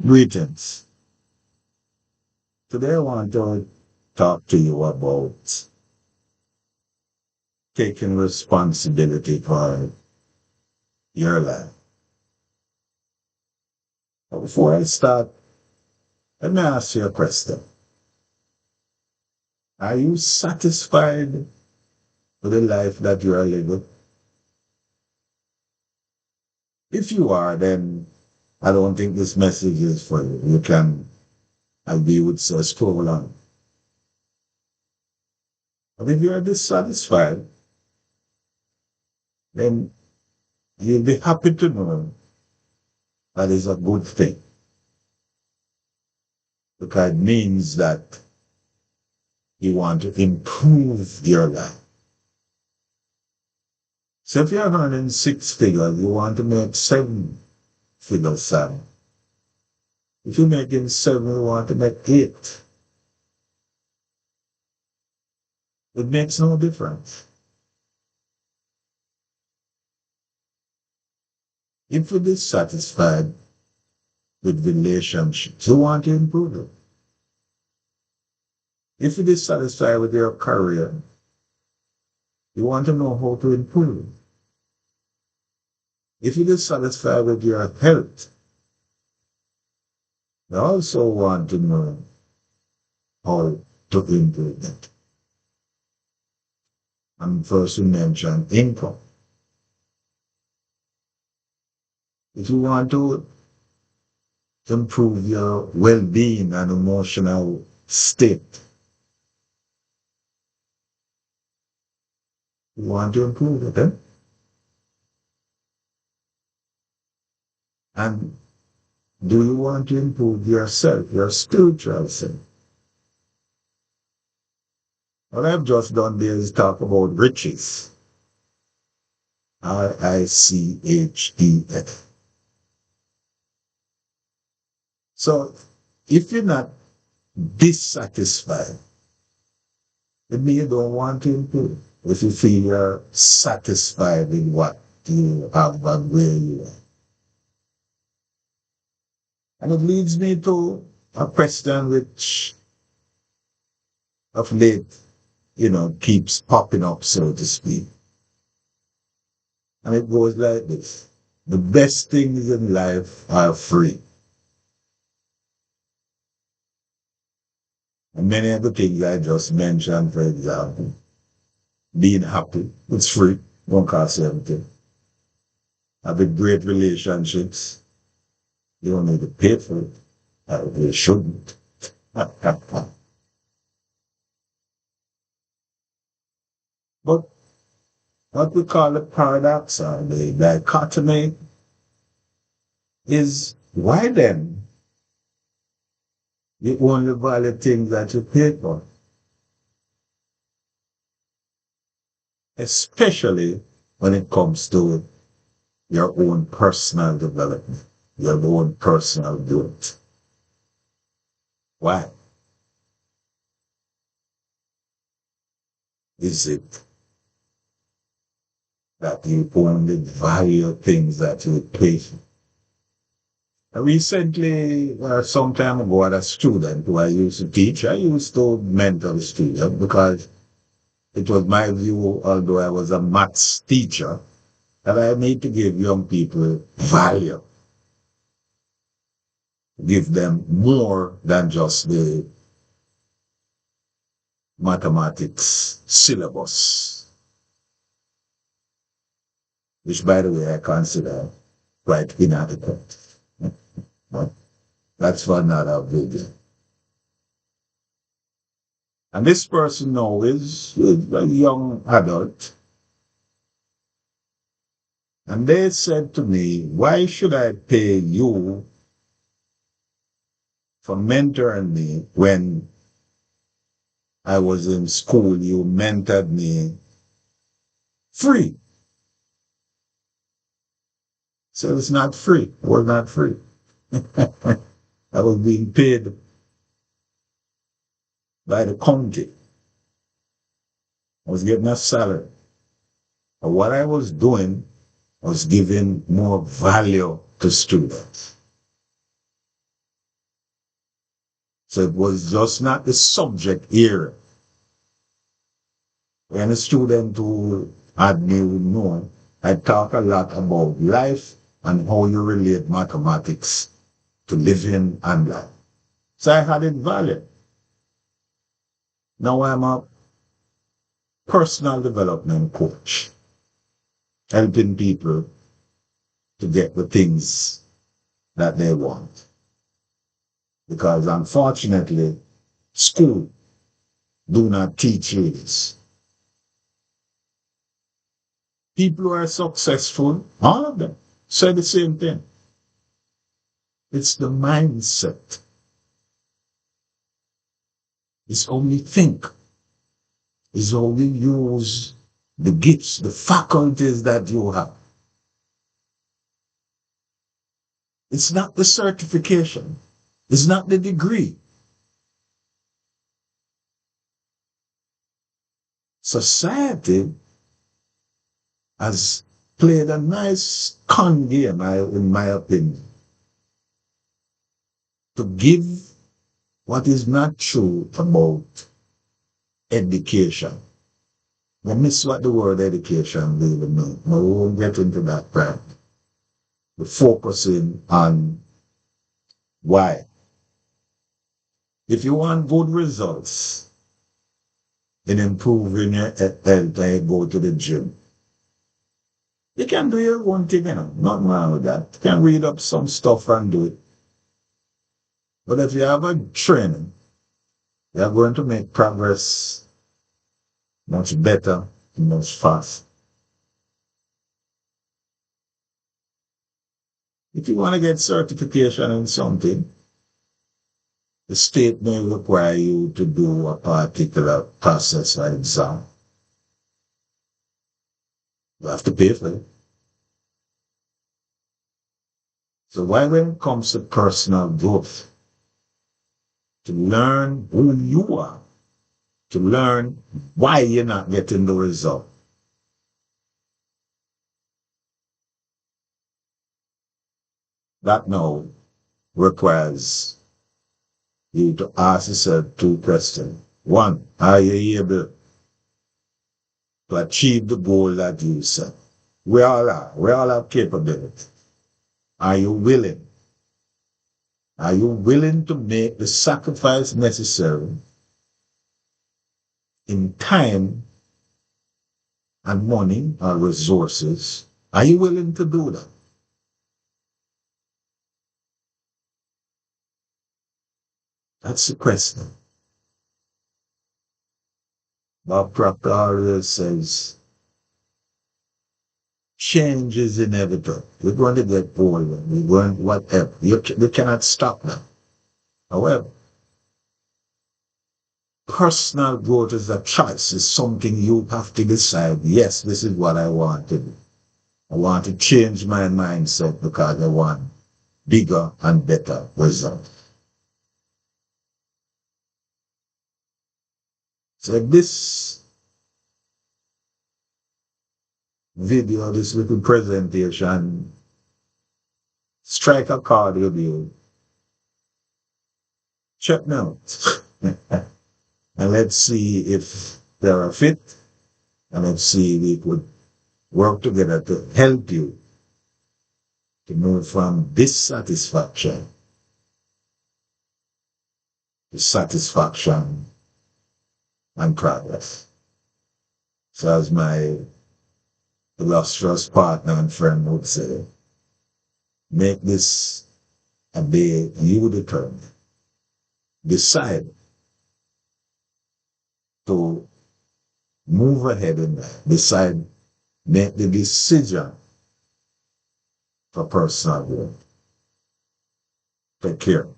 Greetings. Today I want to talk to you about taking responsibility for your life. But before I start, let me ask you a question. Are you satisfied with the life that you are living? If you are, then I don't think this message is for you. You can, as we would say, scroll on. But if you are dissatisfied, then you'll be happy to know that is a good thing because it means that you want to improve your life. So if you're earning six figures, you want to make seven figures, Sam. If you're making seven, you want to make eight. It makes no difference. If you're dissatisfied with relationships, you want to improve it. If you're dissatisfied with your career, you want to know how to improve. If you're dissatisfied with your health, you also want to know how to improve it. And first you mentioned income. If you want to improve your well-being and emotional state, you want to improve it, eh? And do you want to improve yourself, your spiritual self? What I've just done there is talk about riches. RICHES. So if you're not dissatisfied, it means you don't want to improve. If you feel you're satisfied with what you have and where you are. And it leads me to a question which of late, keeps popping up, so to speak. And it goes like this. The best things in life are free. And many of the things I just mentioned, for example, being happy, it's free, won't cost you anything. Having great relationships, you don't need to pay for it. You shouldn't. But what we call the paradox or the dichotomy is why then you only value things that you pay for, especially when it comes to your own personal development, your own personal growth. Why is it that you only value things that you pay for? Recently, some time ago, I had a student who I used to teach. I used to mentor the student because it was my view, although I was a maths teacher, that I need to give young people value, give them more than just the mathematics syllabus, which, by the way, I consider quite inadequate. But that's for another video. And this person now is a young adult. And they said to me, why should I pay you for mentoring me when I was in school? You mentored me free. So it's not free. It was not free. I was being paid by the county. I was getting a salary. But what I was doing was giving more value to students. So it was just not the subject area. When a student who had me would know, I talk a lot about life and how you relate mathematics to living and life. So I had it valid. Now I'm a personal development coach, helping people to get the things that they want. Because unfortunately, school do not teach you this. People who are successful, all of them, say the same thing. It's the mindset. It's how you think. It's how you use the gifts, the faculties that you have. It's not the certification. It's not the degree. Society has played a nice con game, in my opinion, to give what is not true about education. I miss what the word education really means. We won't get into that right. We're focusing on why. If you want good results in improving your health, go to the gym. You can do your own thing, nothing wrong with that. You can read up some stuff and do it. But if you have a training, you're going to make progress much better, much faster. If you want to get certification in something, the state may require you to do a particular process or exam. You have to pay for it. So why, when it comes to personal growth, to learn who you are, to learn why you're not getting the result, that now requires you to ask yourself two questions. One, are you able to achieve the goal that you set? We all are. We all have capability. Are you willing? Are you willing to make the sacrifice necessary in time and money or resources? Are you willing to do that? That's the question. Bob Proctor always says, change is inevitable. We're going to get bored. We're going whatever. You cannot stop that. However, personal growth is a choice. It's something you have to decide. Yes, this is what I want to do. I want to change my mindset because I want bigger and better results. So this video, this little presentation, strike a card with you. Check me out. And let's see if they're a fit. And let's see if we could work together to help you to move from dissatisfaction to satisfaction and progress. So as my illustrious partner and friend would say, make this a day you determine. Decide to move ahead in that. Decide, make the decision for personal growth. Take care.